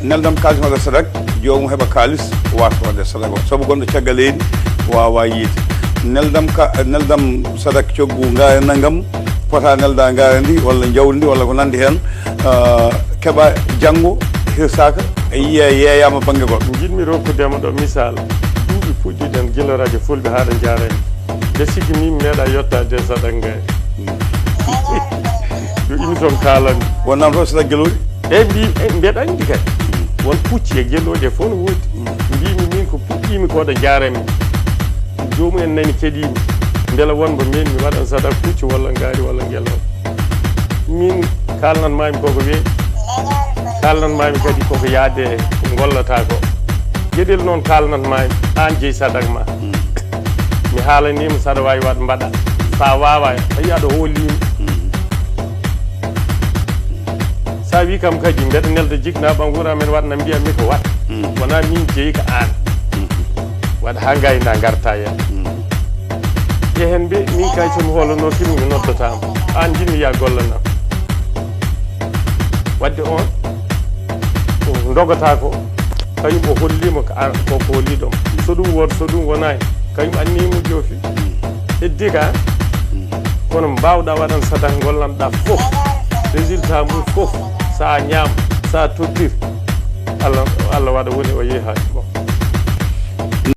neldam kalis wadde sadak jomum heɓa kalis wasa wadde sadak o saabu gonɗo caggal leydi wawa yiide neldam sadak coggu gayanagam fota nelda gaara ndi walla jawdi ndi walla ko nandi hen keeɓa janggo hirsaka yeeyama banggue goɗɗo jiɗmi rokkudema ɗo misal duuɓi puɗɗiɗen guila radio fulɓe haɗa jarani nde sikki min meeɗa yettade sadak ngari yo émission kalami wonnam to sadak gueloɗi mbeɗa andi kadi won pucci e gueloɗi e fof no woodi mbimi min ko puɗɗimi koɗo jarami jomumen nani keeɗimi beela wonmo min mi waɗan sadak pucci walla ngaari walla gueloɗo min kalnanmami koko weeƴi kalnanmami kadi koko yaade ko gollata ko gueɗel noon kalnanmami an jeeyi sadak ma mi haalanima saɗa wawi waɗ mbaɗa sa wawa tawi aɗa hoolimi sa wi kam kadi mbeɗa nelda jigna ɓam wuura men waɗna mbiya mi ko waɗ wona min jeeyi ko an waɗa ha gayna garta hen yehen mbe min kay somi hoolano firmi mi noddatama an jinmi ya gollanam wadde on ko dogata ko kañum o hollima koko holliɗom so ɗum woto so ɗum wonani kañum annimo joofi heddi ka kono mbawɗa waɗan sadak gollanɗa foof résultat mum foof sa ñaam sa tottir allah waɗa woni o yeeha